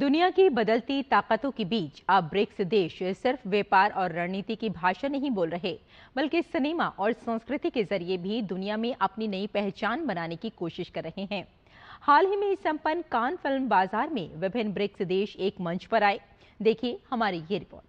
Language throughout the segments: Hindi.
दुनिया की बदलती ताकतों के बीच अब ब्रिक्स देश सिर्फ व्यापार और रणनीति की भाषा नहीं बोल रहे, बल्कि सिनेमा और संस्कृति के जरिए भी दुनिया में अपनी नई पहचान बनाने की कोशिश कर रहे हैं। हाल ही में संपन्न कान फिल्म बाजार में विभिन्न ब्रिक्स देश एक मंच पर आए। देखिए हमारी ये रिपोर्ट।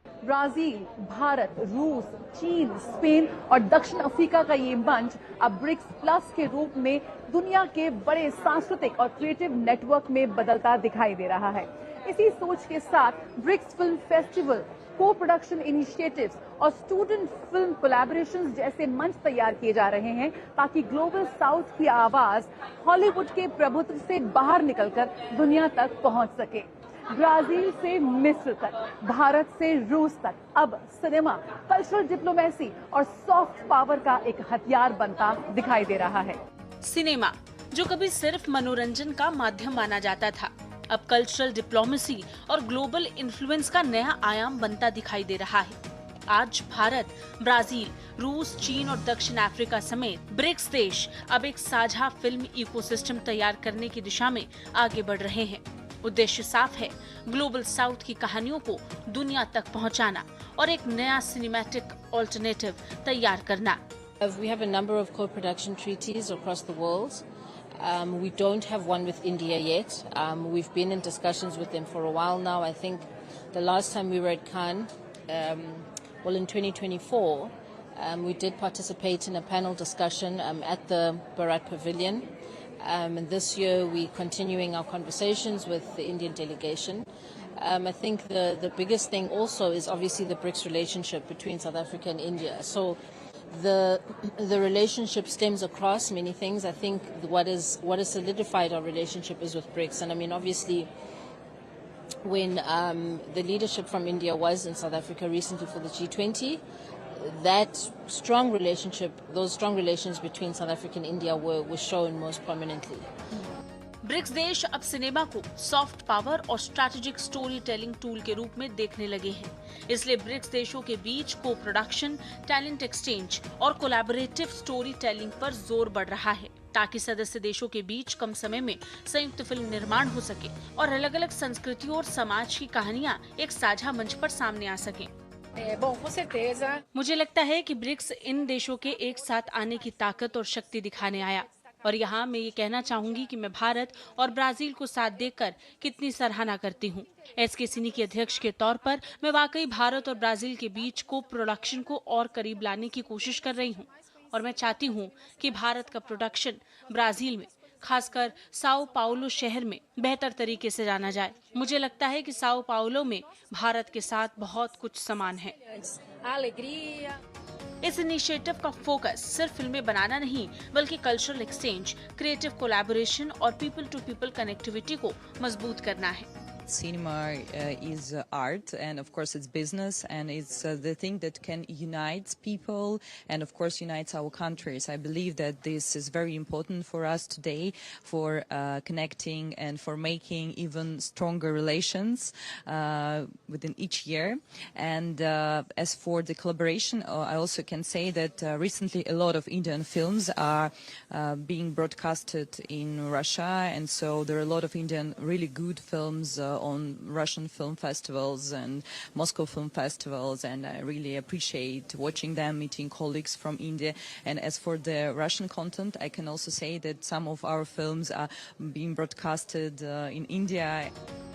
ब्राजील, भारत, रूस, चीन, स्पेन और दक्षिण अफ्रीका का ये मंच अब ब्रिक्स प्लस के रूप में दुनिया के बड़े सांस्कृतिक और क्रिएटिव नेटवर्क में बदलता दिखाई दे रहा है। इसी सोच के साथ ब्रिक्स फिल्म फेस्टिवल, को प्रोडक्शन इनिशिएटिव्स और स्टूडेंट फिल्म कोलैबोरेशंस जैसे मंच तैयार किए जा रहे हैं, ताकि ग्लोबल साउथ की आवाज हॉलीवुड के प्रभुत्व से बाहर निकलकर दुनिया तक पहुंच सके। ब्राजील से मिस्र तक, भारत से रूस तक, अब सिनेमा कल्चरल डिप्लोमेसी और सॉफ्ट पावर का एक हथियार बनता दिखाई दे रहा है। सिनेमा, जो कभी सिर्फ मनोरंजन का माध्यम माना जाता था, अब कल्चरल डिप्लोमेसी और ग्लोबल इन्फ्लुएंस का नया आयाम बनता दिखाई दे रहा है। आज भारत, ब्राजील, रूस, चीन और दक्षिण अफ्रीका समेत ब्रिक्स देश अब एक साझा फिल्म इकोसिस्टम तैयार करने की दिशा में आगे बढ़ रहे हैं। उद्देश्य साफ है, ग्लोबल साउथ की कहानियों को दुनिया तक पहुंचाना और एक नया सिनेमैटिक ऑल्टरनेटिव तैयार करना। We have a number of co-production treaties across the world. We don't have one with India yet. We've been in discussions with them for a while now. I think the last time we were at Cannes, in 2024, we did participate in a panel discussion at the Bharat Pavilion. And this year we're continuing our conversations with the Indian delegation. I think the biggest thing also is obviously the BRICS relationship between South Africa and India. So the relationship stems across many things. I think what has solidified our relationship is with BRICS. And I mean, obviously, when the leadership from India was in South Africa recently for the G20, that strong relationship, those strong relations between South Africa and India were shown most prominently. BRICS देश अब सिनेमा को सॉफ्ट पावर और स्ट्रैटेजिक स्टोरी टेलिंग टूल के रूप में देखने लगे हैं। इसलिए ब्रिक्स देशों के बीच को प्रोडक्शन, टैलेंट एक्सचेंज और कोलैबोरेटिव स्टोरी टेलिंग पर जोर बढ़ रहा है, ताकि सदस्य देशों के बीच कम समय में संयुक्त फिल्म निर्माण हो सके और अलग अलग संस्कृतियों और समाज की कहानियां एक साझा मंच पर सामने आ सकें। मुझे लगता है कि ब्रिक्स इन देशों के एक साथ आने की ताकत और शक्ति दिखाने आया, और यहाँ मैं ये कहना चाहूंगी कि मैं भारत और ब्राजील को साथ देखकर कितनी सराहना करती हूँ। एसकेसिनी के अध्यक्ष के तौर पर मैं वाकई भारत और ब्राजील के बीच को प्रोडक्शन को और करीब लाने की कोशिश कर रही हूँ, और मैं चाहती हूँ कि भारत का प्रोडक्शन ब्राजील में, खासकर साओ पाउलो शहर में बेहतर तरीके से जाना जाए। मुझे लगता है कि साओ पाउलो में भारत के साथ बहुत कुछ समान है। इस इनिशिएटिव का फोकस सिर्फ फिल्में बनाना नहीं, बल्कि कल्चरल एक्सचेंज, क्रिएटिव कोलैबोरेशन और पीपल टू पीपल कनेक्टिविटी को मजबूत करना है। Cinema is art, and of course it's business, and it's the thing that can unite people and of course unites our countries. I believe that this is very important for us today, for connecting and for making even stronger relations within each year. And as for the collaboration, I also can say that recently a lot of Indian films are being broadcasted in Russia, and so there are a lot of Indian really good films on Russian film festivals and Moscow film festivals, and I really appreciate watching them, meeting colleagues from India. And as for the Russian content, I can also say that some of our films are being broadcasted in India.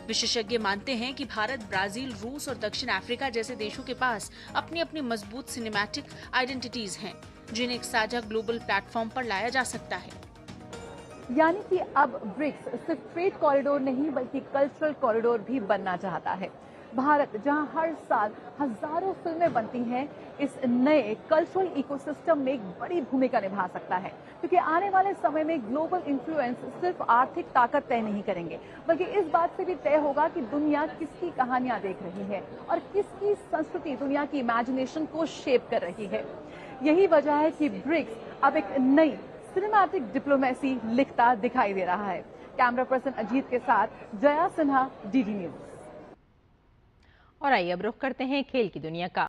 विशेषज्ञ मानते हैं कि भारत, ब्राजील, रूस और दक्षिण अफ्रीका जैसे देशों के पास अपनी अपनी मजबूत सिनेमैटिक आइडेंटिटीज हैं, जिन्हें एक साझा ग्लोबल प्लेटफॉर्म पर लाया जा सकता है। यानी कि अब ब्रिक्स सिर्फ ट्रेड कॉरिडोर नहीं, बल्कि कल्चरल कॉरिडोर भी बनना चाहता है। भारत, जहां हर साल हजारों फिल्में बनती हैं, इस नए कल्चरल इकोसिस्टम में एक बड़ी भूमिका निभा सकता है, क्योंकि आने वाले समय में ग्लोबल इन्फ्लुएंस सिर्फ आर्थिक ताकत तय नहीं करेंगे, बल्कि इस बात से भी तय होगा कि दुनिया किसकी कहानियां देख रही है और किसकी संस्कृति दुनिया की इमेजिनेशन को शेप कर रही है। यही वजह है कि ब्रिक्स अब एक नई सिनेमैटिक डिप्लोमेसी लिखता दिखाई दे रहा है। कैमरा पर्सन अजीत के साथ जया सिन्हा, डीडी न्यूज। और आइए अब रुख करते हैं खेल की दुनिया का।